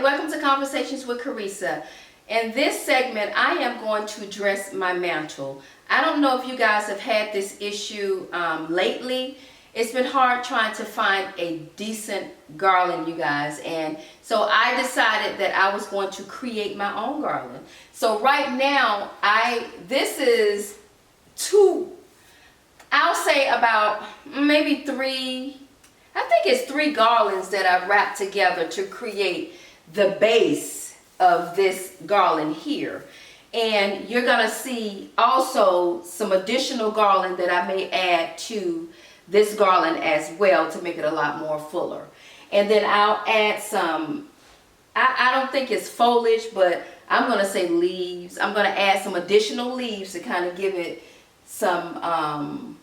welcome to Conversations with Carissa. In this segment, I am going to address my mantle. I don't know if you guys have had this issue lately. It's been hard trying to find a decent garland, you guys. And so I decided that I was going to create my own garland. So right now, this is I'll say about maybe three, I think it's 3 garlands that I wrapped together to create the base of this garland here. And you're gonna see also some additional garland that I may add to this garland as well to make it a lot more fuller. And then I'll add some, I don't think it's foliage, but I'm gonna say leaves. I'm gonna add some additional leaves to kind of give it some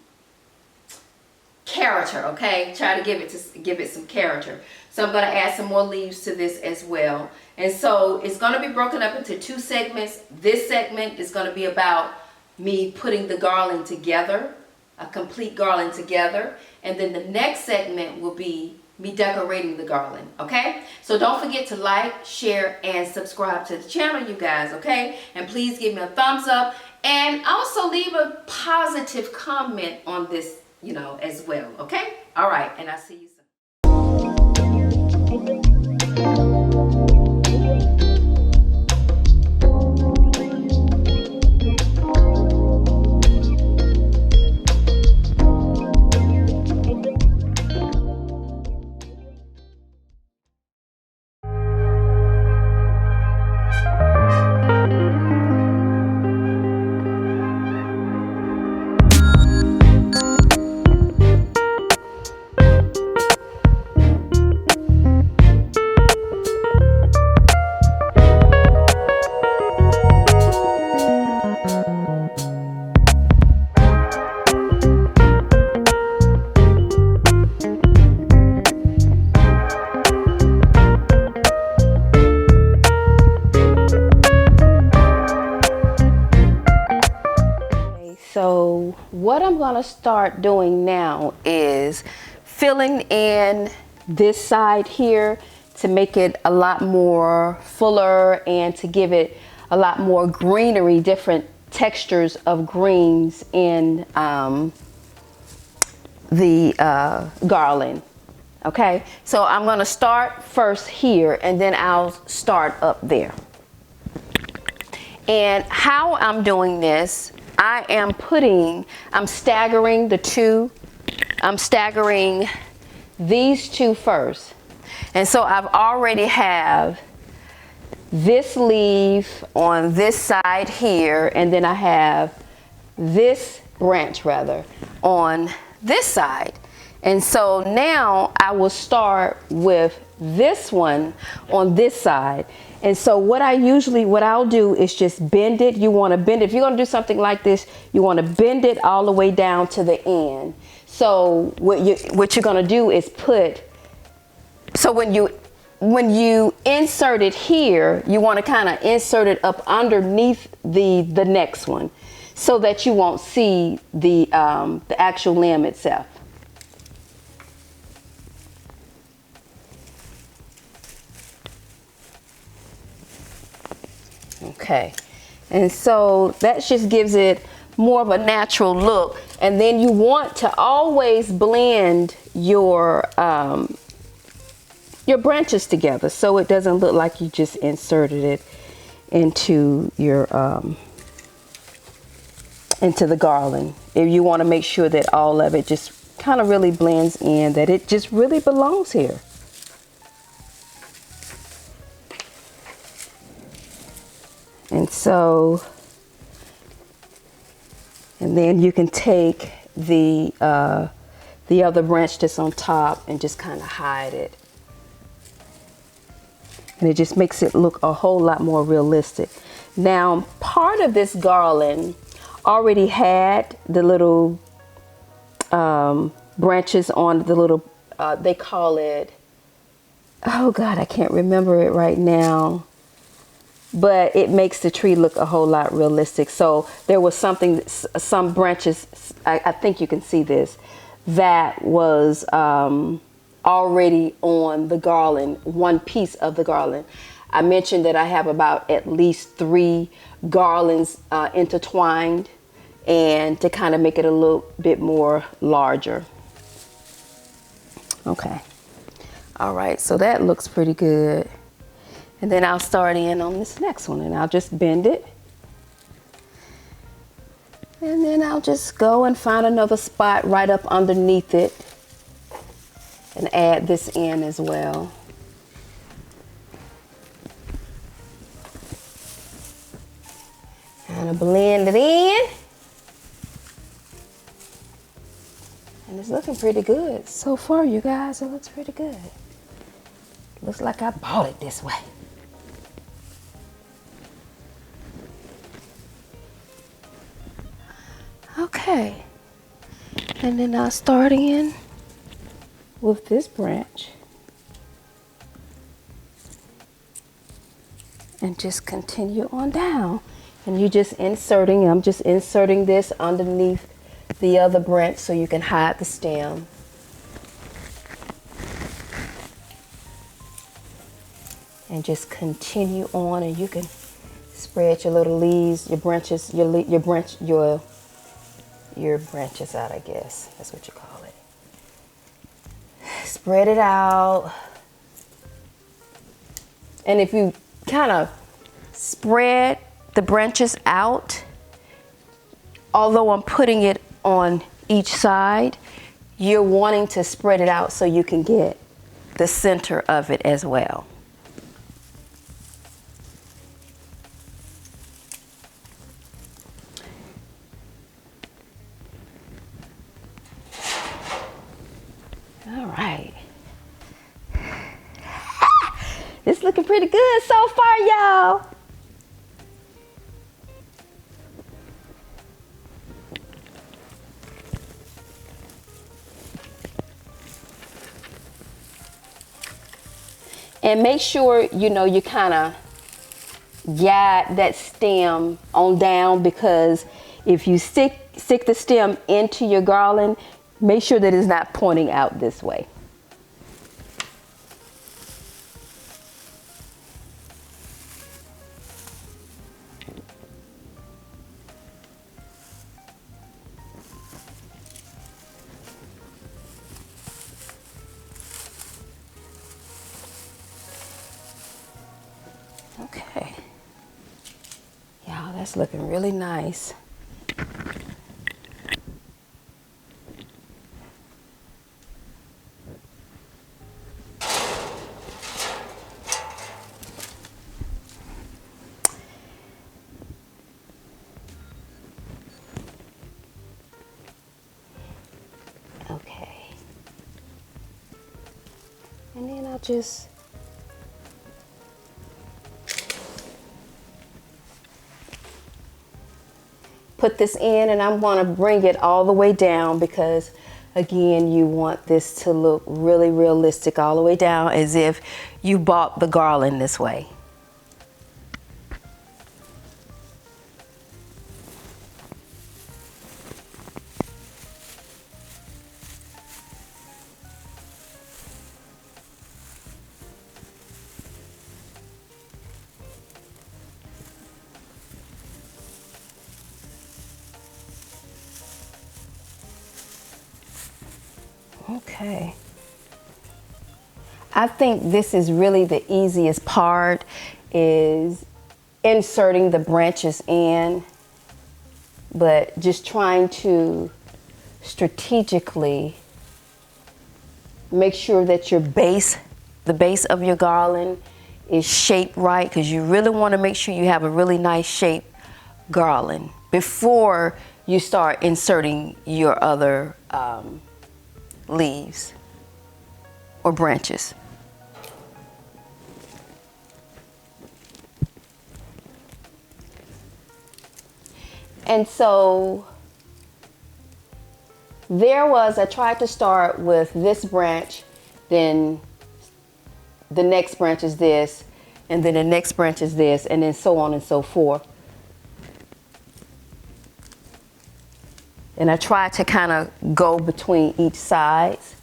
character, okay? Try to give it some character. So I'm going to add some more leaves to this as well. And so it's going to be broken up into 2 segments. This segment is going to be about me putting the garland together, a complete garland together. And then the next segment will be me decorating the garland, okay? So don't forget to like, share, and subscribe to the channel, you guys, okay? And please give me a thumbs up and also leave a positive comment on this, you know, as well, okay? All right, and I'll see you soon. So what I'm going to start doing now is filling in this side here to make it a lot more fuller and to give it a lot more greenery, different textures of greens in the garland. Okay, so I'm going to start first here and then I'll start up there. And how I'm doing this, I'm staggering the 2. I'm staggering these 2 first. And so I've already have this leaf on this side here, and then I have this branch rather on this side. And so now I will start with this one on this side. And so what I'll do is just bend it. You want to bend it. If you're going to do something like this, you want to bend it all the way down to the end. So what you're going to do is when you insert it here, you want to kind of insert it up underneath the next one so that you won't see the actual limb itself. Okay, and so that just gives it more of a natural look. And then you want to always blend your branches together so it doesn't look like you just inserted it into your into the garland. If you want to make sure that all of it just kind of really blends in, that it just really belongs here. And so, and then you can take the other branch that's on top and just kind of hide it. And it just makes it look a whole lot more realistic. Now, part of this garland already had the little branches on the little, they call it, oh God, I can't remember it right now. But it makes the tree look a whole lot realistic. So there was some branches, I think you can see this, that was already on the garland, one piece of the garland. I mentioned that I have about at least 3 garlands intertwined, and to kind of make it a little bit more larger. Okay. All right, so that looks pretty good. And then I'll start in on this next one, and I'll just bend it. And then I'll just go and find another spot right up underneath it and add this in as well. Kind of blend it in. And it's looking pretty good. So far, you guys, it looks pretty good. Looks like I bought it this way. Okay. And then I'll start in with this branch. And just continue on down. And you're just inserting, I'm just inserting this underneath the other branch so you can hide the stem. And just continue on, and you can spread your little leaves, your branches, your branches out, I guess. That's what you call it. Spread it out. And if you kind of spread the branches out, although I'm putting it on each side, you're wanting to spread it out so you can get the center of it as well. All right. It's looking pretty good so far, y'all. And make sure, you know, you kind of guide that stem on down, because if you stick the stem into your garland, make sure that it's not pointing out this way. Okay. Y'all, that's looking really nice. Okay. And then I'll just put this in, and I'm going to bring it all the way down, because again, you want this to look really realistic all the way down, as if you bought the garland this way. Okay. I think this is really the easiest part, is inserting the branches in, but just trying to strategically make sure that your base, the base of your garland, is shaped right, because you really want to make sure you have a really nice shaped garland before you start inserting your other leaves or branches. And so I tried to start with this branch, then the next branch is this, and then the next branch is this, and then so on and so forth. And I try to kind of go between each sides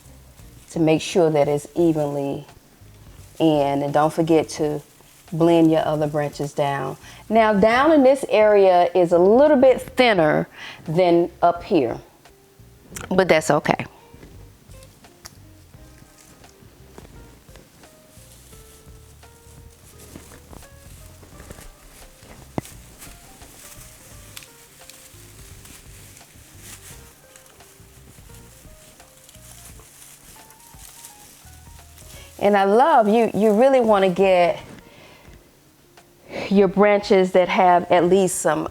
to make sure that it's evenly in. And don't forget to blend your other branches down. Now down in this area is a little bit thinner than up here, but that's okay. And I love, you really want to get your branches that have at least some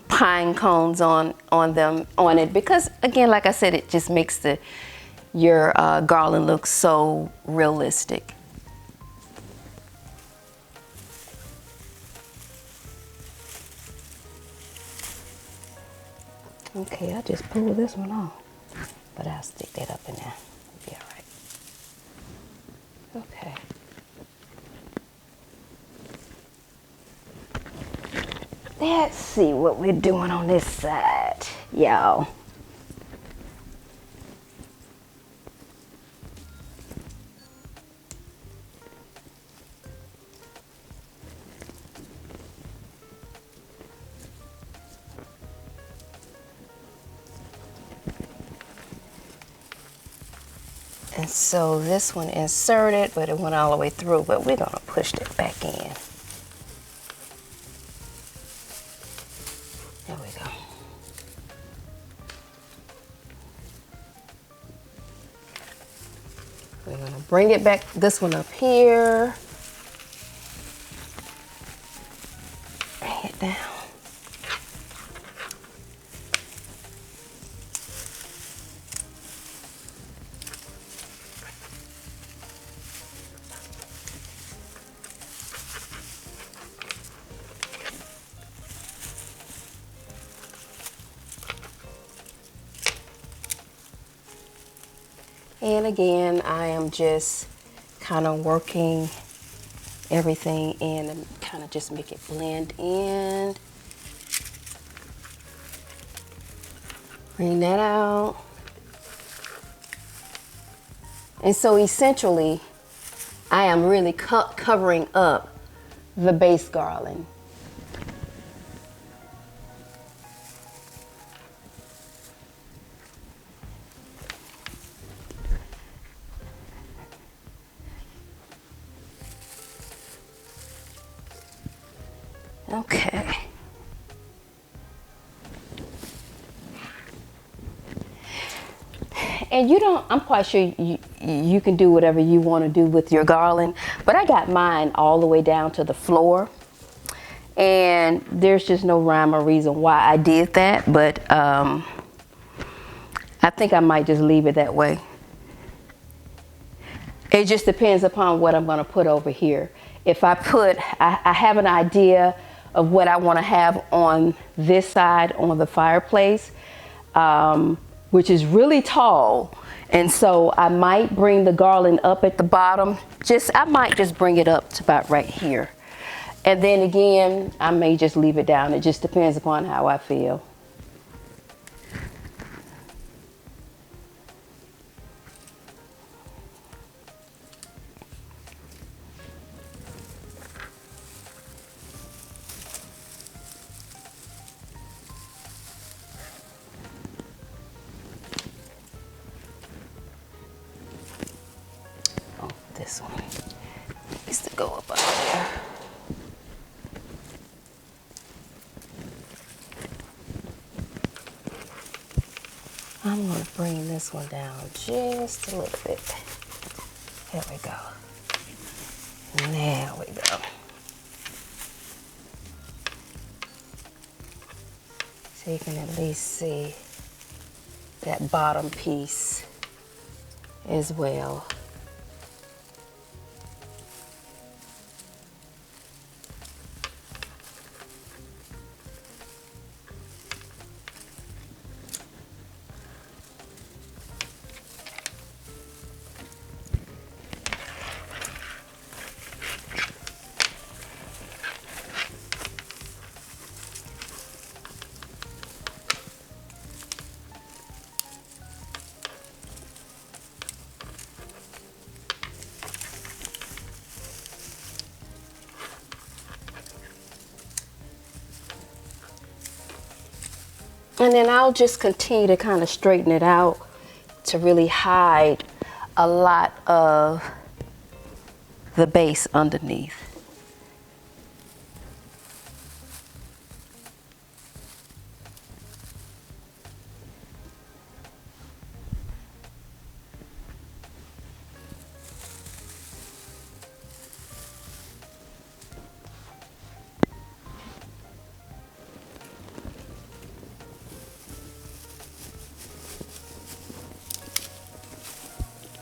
pine cones on it, because again, like I said, it just makes your garland look so realistic. Okay, I just pulled this one off, but I'll stick that up in there. It'll be all right. Okay. Let's see what we're doing on this side, y'all. And so this one inserted, but it went all the way through, but we're gonna push that back in. There we go. We're gonna bring it back, this one up here. Bring it down. And again, I am just kind of working everything in and kind of just make it blend in. Bring that out. And so essentially, I am really covering up the base garland. Okay. And I'm quite sure you can do whatever you want to do with your garland, but I got mine all the way down to the floor. And there's just no rhyme or reason why I did that, but I think I might just leave it that way. It just depends upon what I'm going to put over here. If I have an idea of what I want to have on this side, on the fireplace, which is really tall. And so I might bring the garland up at the bottom. I might just bring it up to about right here. And then again, I may just leave it down. It just depends upon how I feel. This one needs to go up there. I'm going to bring this one down just a little bit. There we go. There we go. So you can at least see that bottom piece as well. And then I'll just continue to kind of straighten it out to really hide a lot of the base underneath.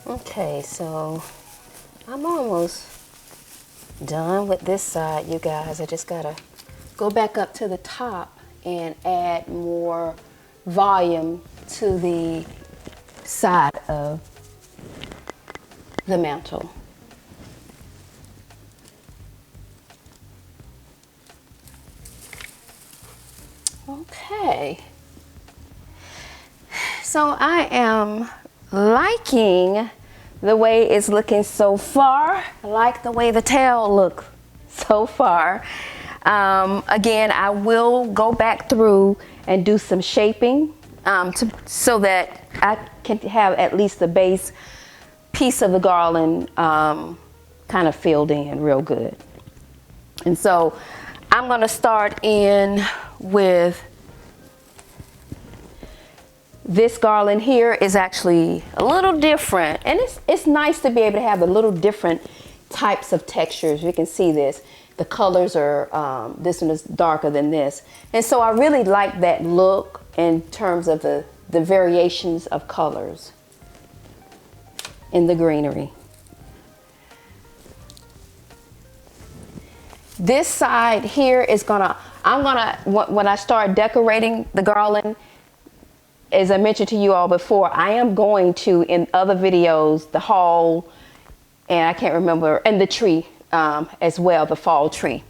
Okay, so I'm almost done with this side, you guys. I just gotta go back up to the top and add more volume to the side of the mantle. Okay, so I am liking the way it's looking so far. I like the way the tail looks so far. Again, I will go back through and do some shaping so that I can have at least the base piece of the garland kind of filled in real good. And so I'm going to start in with this garland here. Is actually a little different, and it's nice to be able to have a little different types of textures. You can see this. The colors are, this one is darker than this. And so I really like that look in terms of the variations of colors in the greenery. This side here is when I start decorating the garland, as I mentioned to you all before, I am going to, in other videos, the haul, and I can't remember, and the tree as well, the fall tree.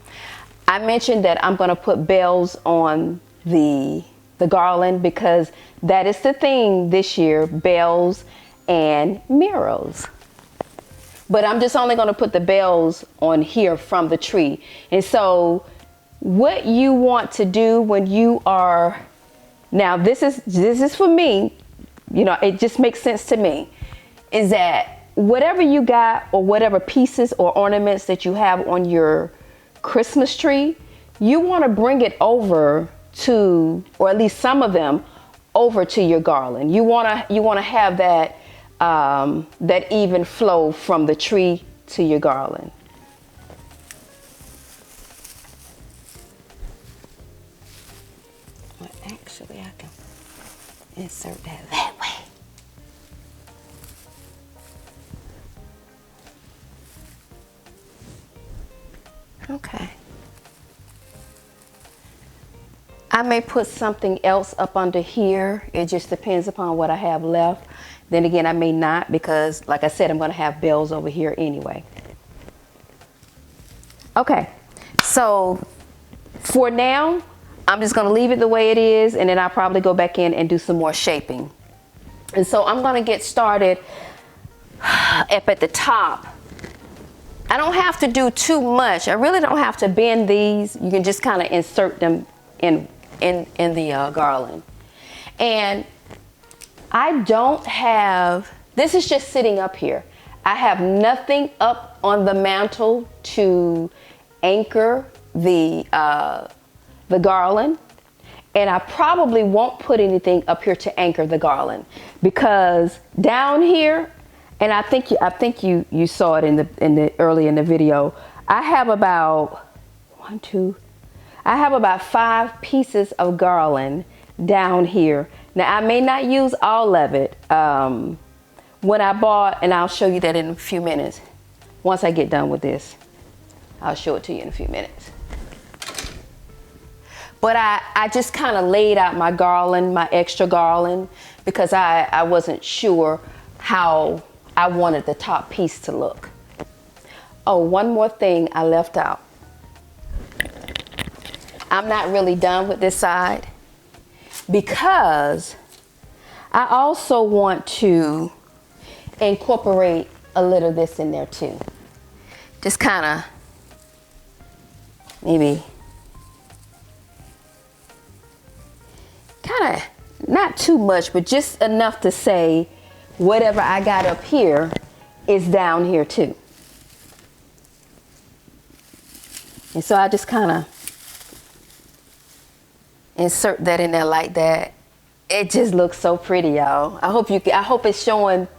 I mentioned that I'm going to put bells on the garland because that is the theme this year, bells and mirrors. But I'm just only going to put the bells on here from the tree. And so what you want to do when you are, now this is for me, you know, it just makes sense to me, is that whatever you got or whatever pieces or ornaments that you have on your Christmas tree, you want to bring it over to, or at least some of them, over to your garland. You want to have that that even flow from the tree to your garland. Well, actually, I can insert that way. Okay. I may put something else up under here. It just depends upon what I have left. Then again, I may not, because like I said, I'm going to have bells over here anyway. Okay, so for now, I'm just going to leave it the way it is, and then I'll probably go back in and do some more shaping. And so I'm going to get started up at the top. I don't have to do too much. I really don't have to bend these. You can just kind of insert them in the garland. And I don't have, this is just sitting up here. I have nothing up on the mantle to anchor the garland. And I probably won't put anything up here to anchor the garland, because down here, and I think you saw it in the early in the video, I have about I have about 5 pieces of garland down here. Now I may not use all of it. When I bought, and I'll show you that in a few minutes. Once I get done with this, I'll show it to you in a few minutes. But I just kind of laid out my garland, my extra garland, because I wasn't sure how I wanted the top piece to look. Oh, one more thing I left out. I'm not really done with this side, because I also want to incorporate a little of this in there too. Just kind of maybe kind of not too much, but just enough to say whatever I got up here is down here too. And so I just kind of insert that in there like that. It just looks so pretty, y'all. I hope it's showing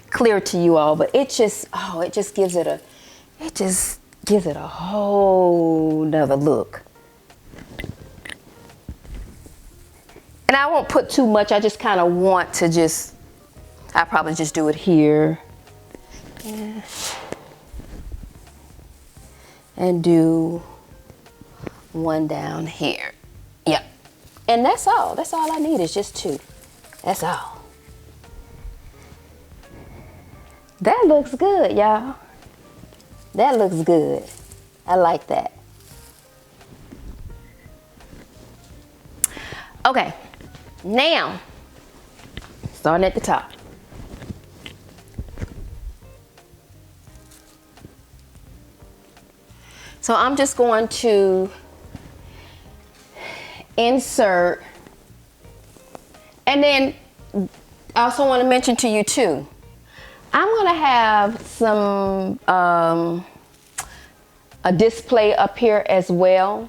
clear to you all, but it just gives it a whole nother look. And I won't put too much. I just kind of want to I probably just do it here. Yeah. And do one down here. Yep. And that's all. That's all I need is just 2. That's all. That looks good, y'all. That looks good. I like that. Okay. Now, starting at the top. So I'm just going to insert, and then I also want to mention to you too, I'm going to have some a display up here as well.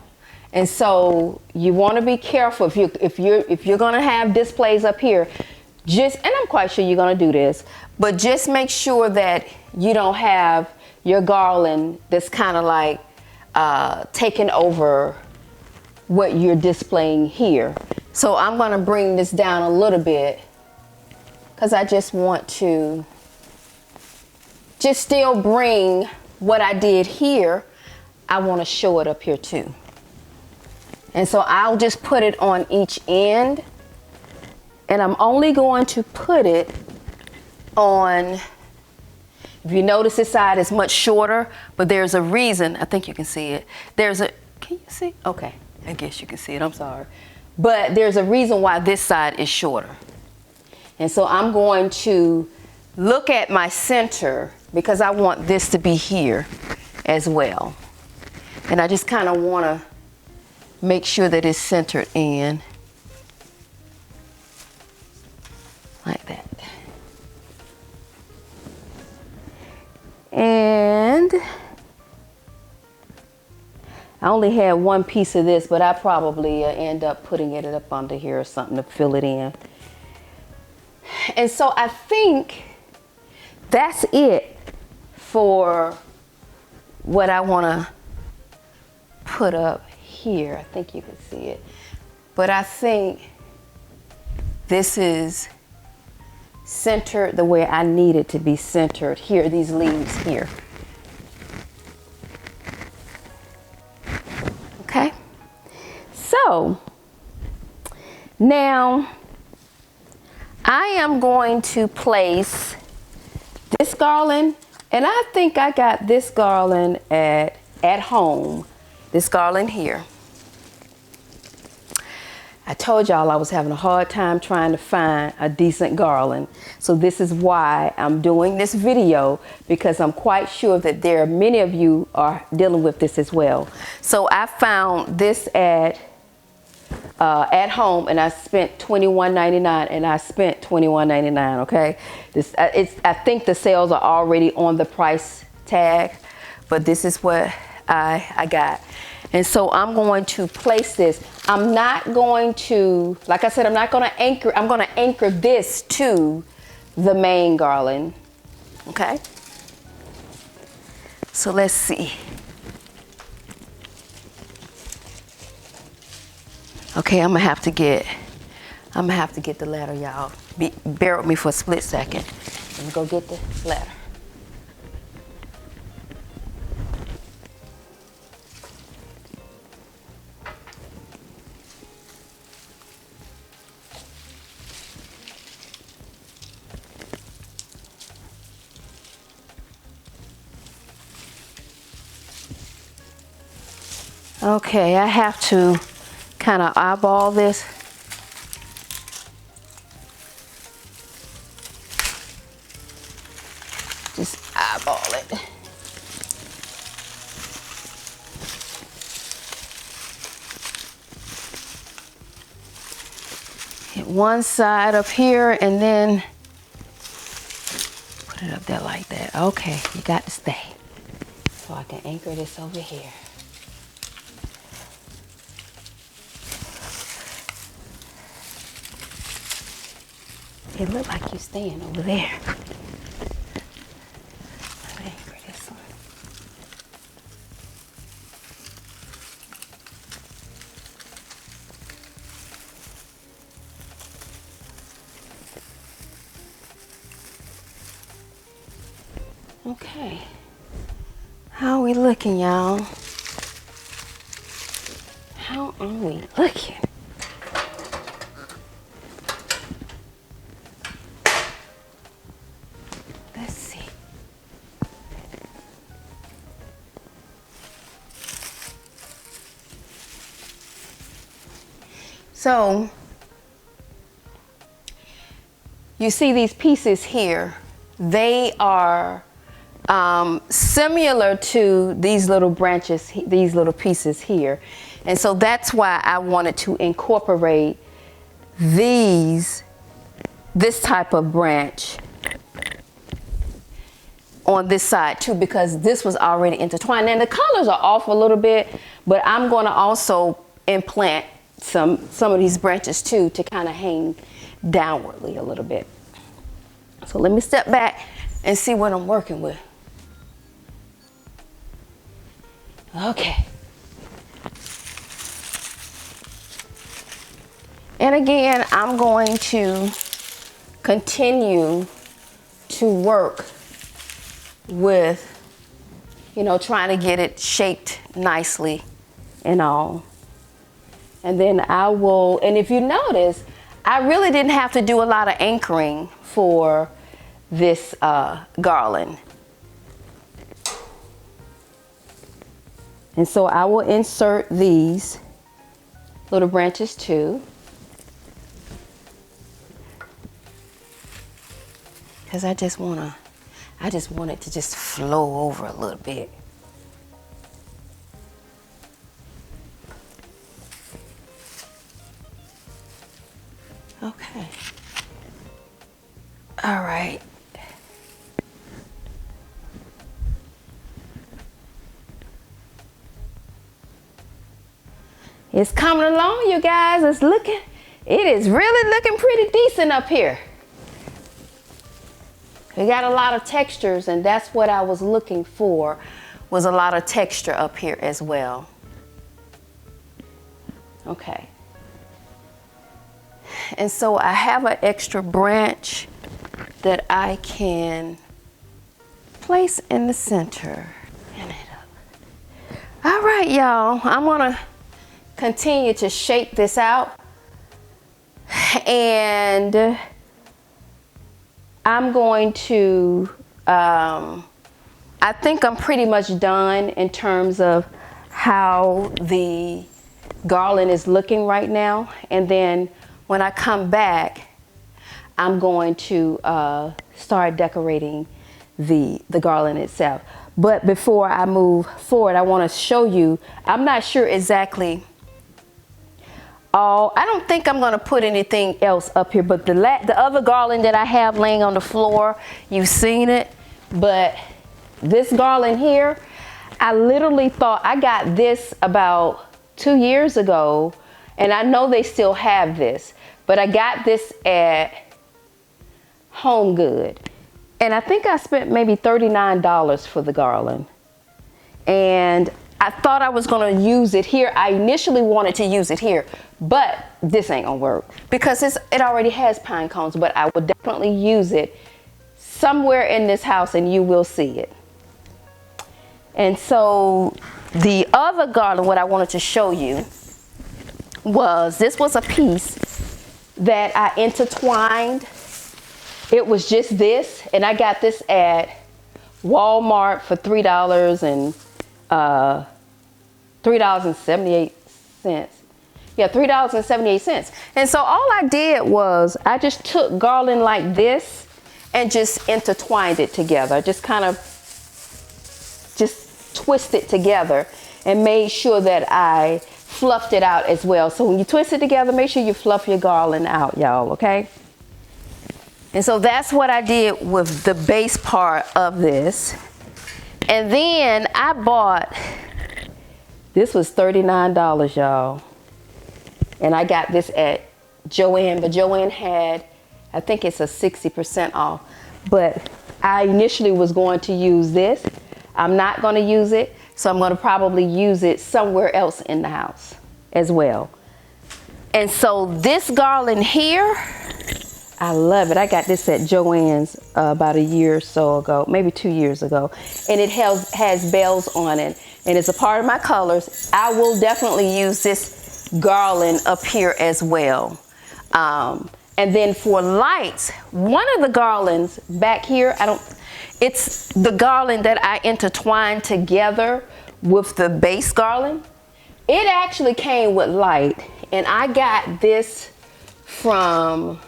And so you want to be careful if you're going to have displays up here, and I'm quite sure you're going to do this, but just make sure that you don't have your garland that's kind of like taking over what you're displaying here. So I'm going to bring this down a little bit because I just want to just still bring what I did here. I want to show it up here too. And so I'll just put it on each end, and I'm only going to put it on, if you notice this side is much shorter, but there's a reason. I think you can see it. Can you see? Okay, I guess you can see it, I'm sorry. But there's a reason why this side is shorter. And so I'm going to look at my center because I want this to be here as well. And I just kind of want to make sure that it's centered in like that. And I only had one piece of this, but I probably end up putting it up under here or something to fill it in. And so I think that's it for what I want to put up here. I think you can see it. But I think this is centered the way I need it to be centered here, these leaves here. Okay? So, now I am going to place this garland, and I think I got this garland at home, this garland here. I told y'all I was having a hard time trying to find a decent garland. So this is why I'm doing this video, because I'm quite sure that there are many of you are dealing with this as well. So I found this at home, and I spent $21.99, and I spent $21.99. Okay, I think the sales are already on the price tag, but this is what I got. And so I'm going to place this. I'm not going to, like I said, I'm not going to anchor. I'm going to anchor this to the main garland. Okay. So let's see. Okay, I'm gonna have to get the ladder, y'all. Bear with me for a split second. Let me go get the ladder. Okay, I have to kind of eyeball this. Just eyeball it. hit one side up here and then put it up there like that. Okay, you got to stay. So I can anchor this over here. It looked like you're staying over there. I'll anchor this one. Okay. How are we looking, y'all? How are we looking? Let's see. So, you see these pieces here. They are similar to these little branches, these little pieces here. And so that's why I wanted to incorporate this type of branch on this side too, because this was already intertwined. And the colors are off a little bit, but I'm going to also implant some of these branches too to kind of hang downwardly a little bit. So let me step back and see what I'm working with. Okay. And again, I'm going to continue to work with, you know, trying to get it shaped nicely and all. And then I will, and if you notice, I really didn't have to do a lot of anchoring for this garland. And so I will insert these little branches too, because I just want it to just flow over a little bit. Okay. All right. It's coming along, you guys. It is really looking pretty decent up here. We got a lot of textures, and that's what I was looking for, was a lot of texture up here as well. Okay. And so I have an extra branch that I can place in the center. All right, y'all. I'm gonna continue to shape this out, and I'm going to, I think I'm pretty much done in terms of how the garland is looking right now. And then when I come back, I'm going to start decorating the garland itself. But before I move forward, I want to show you, I'm not sure exactly I don't think I'm going to put anything else up here, but the other garland that I have laying on the floor, you've seen it. But this garland here, I literally thought, I got this about 2 years ago, and I know they still have this, but I got this at Home Good, and I think I spent maybe $39 for the garland. And I thought I was going to use it here. I initially wanted to use it here, but this ain't gonna work because it already has pine cones, but I would definitely use it somewhere in this house and you will see it. And so the other garland, what I wanted to show you was, this was a piece that I intertwined. It was just this, and I got this at Walmart for $3 and $3.78. Yeah, $3.78. And so all I did was I just took garland like this and just intertwined it together. Just kind of just twist it together and made sure that I fluffed it out as well. So when you twist it together, make sure you fluff your garland out, y'all, okay? And so that's what I did with the base part of this. And then I bought, this was $39, y'all. And I got this at Joann, but Joann had, I think it's a 60% off. But I initially was going to use this. I'm not going to use it, so I'm going to probably use it somewhere else in the house as well. And so this garland here, I love it. I got this at Joann's about a year or so ago, maybe 2 years ago. And it has bells on it. And it's a part of my colors. I will definitely use this garland up here as well. And then for lights, one of the garlands back here, it's the garland that I intertwined together with the base garland. It actually came with light. And I got this from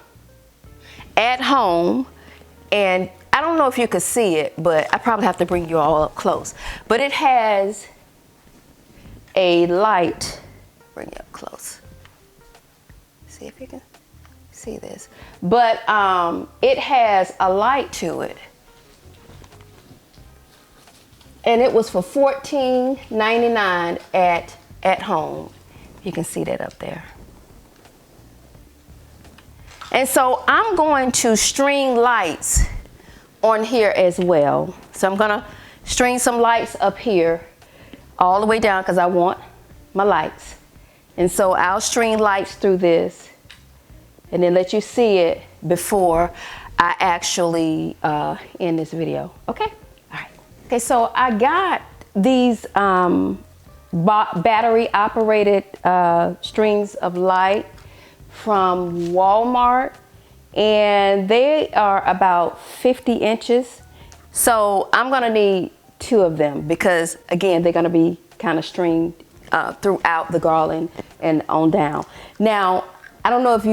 At Home, and I don't know if you could see it, but I probably have to bring you all up close. But it has a light, bring it up close. See if you can see this. But it has a light to it. And it was for $14.99 at Home. You can see that up there. And so I'm going to string lights on here as well. So I'm gonna string some lights up here all the way down because I want my lights. And so I'll string lights through this and then let you see it before I actually end this video. Okay? All right. Okay, so I got these battery operated strings of light from Walmart, and they are about 50 inches. So I'm gonna need 2 of them because again, they're gonna be kind of stringed throughout the garland and on down. Now, I don't know if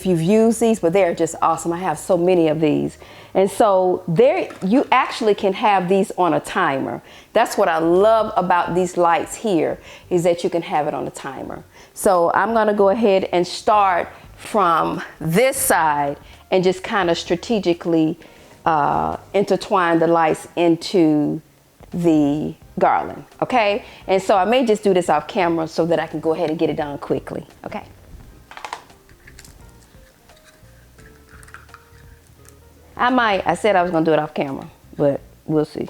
you've used these, but they're just awesome. I have so many of these. And so you actually can have these on a timer. That's what I love about these lights here, is that you can have it on a timer. So I'm gonna go ahead and start from this side and just kind of strategically intertwine the lights into the garland, okay? And so I may just do this off camera so that I can go ahead and get it done quickly, okay? I said I was gonna do it off camera, but we'll see.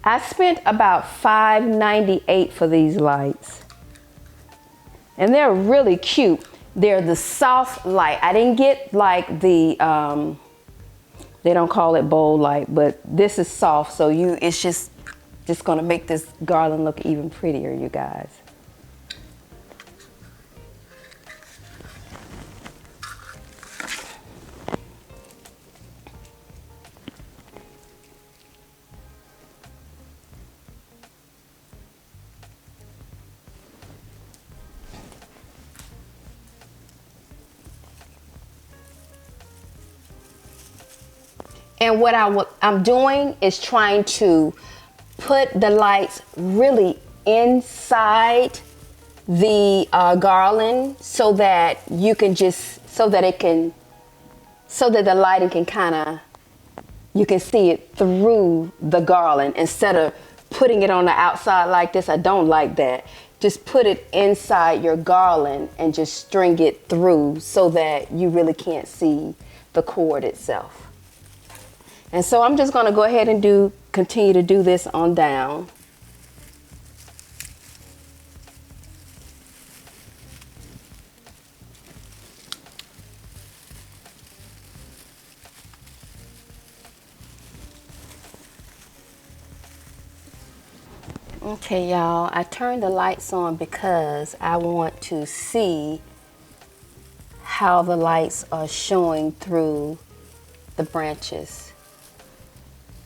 I spent about $5.98 for these lights. And they're really cute. They're the soft light. I didn't get like the, they don't call it bold light, but this is soft. So it's just gonna make this garland look even prettier, you guys. And what I'm doing is trying to put the lights really inside the garland so that you can so that the lighting can kind of, you can see it through the garland instead of putting it on the outside like this. I don't like that. Just put it inside your garland and just string it through so that you really can't see the cord itself. And so I'm just gonna go ahead and continue to do this on down. Okay, y'all, I turned the lights on because I want to see how the lights are showing through the branches.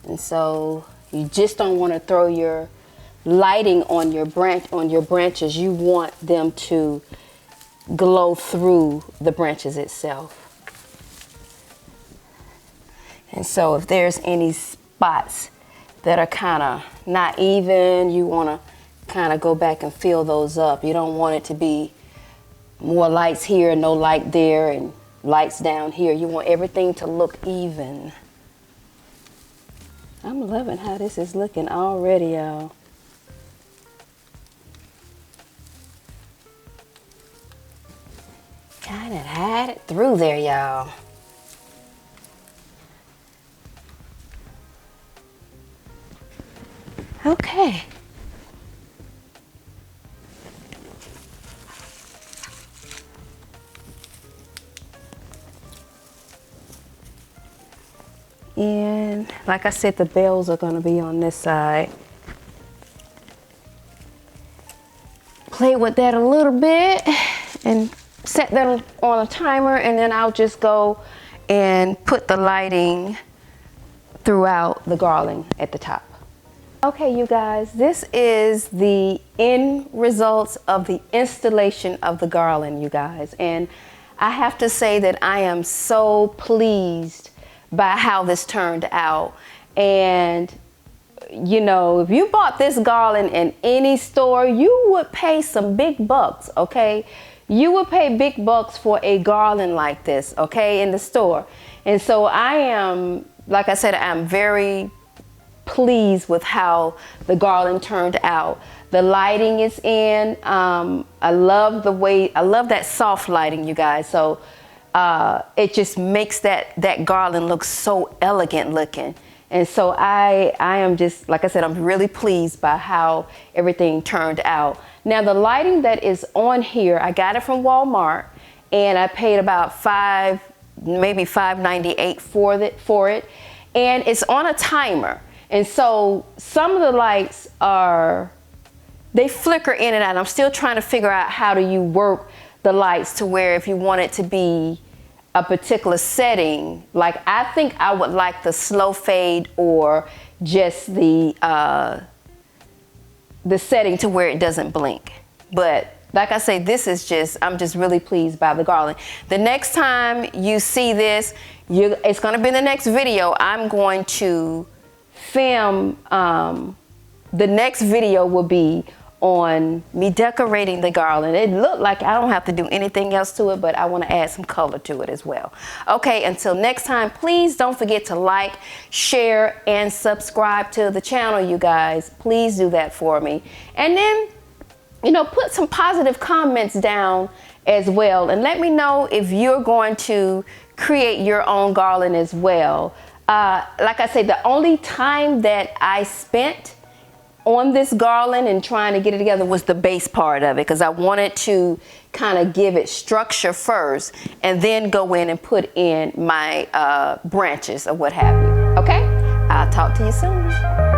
And so you just don't want to throw your lighting on your branches. You want them to glow through the branches itself. And so if there's any spots that are kind of not even, you want to kind of go back and fill those up. You don't want it to be more lights here, no light there, and lights down here. You want everything to look even. I'm loving how this is looking already, y'all. Kind of had it through there, y'all. Okay. And like I said, the bells are going to be on this side. Play with that a little bit and set that on a timer, and then I'll just go and put the lighting throughout the garland at the top. Okay, you guys, this is the end results of the installation of the garland, you guys. And I have to say that I am so pleased by how this turned out. And you know, if you bought this garland in any store, you would pay some big bucks, okay? You would pay big bucks for a garland like this, okay, in the store. And so I am, like I said, I'm very pleased with how the garland turned out. The lighting is in. I love that soft lighting, you guys. So it just makes that garland look so elegant looking. And so I am just, like I said, I'm really pleased by how everything turned out. Now the lighting that is on here, I got it from Walmart, and I paid about maybe $5.98 for it. And it's on a timer. And so some of the lights they flicker in and out. I'm still trying to figure out how do you work the lights to where if you want it to be a particular setting, like I think I would like the slow fade or just the setting to where it doesn't blink. But like I say, I'm just really pleased by the garland. The next time you see this, it's gonna be in the next video. I'm going to film, the next video will be on me decorating the garland. It looked like I don't have to do anything else to it, but I want to add some color to it as well. Okay, until next time, please don't forget to like, share, and subscribe to the channel, you guys. Please do that for me. And then, you know, put some positive comments down as well, and let me know if you're going to create your own garland as well. Like I said, the only time that I spent on this garland and trying to get it together was the base part of it, because I wanted to kind of give it structure first and then go in and put in my branches or what have you. Okay, I'll talk to you soon.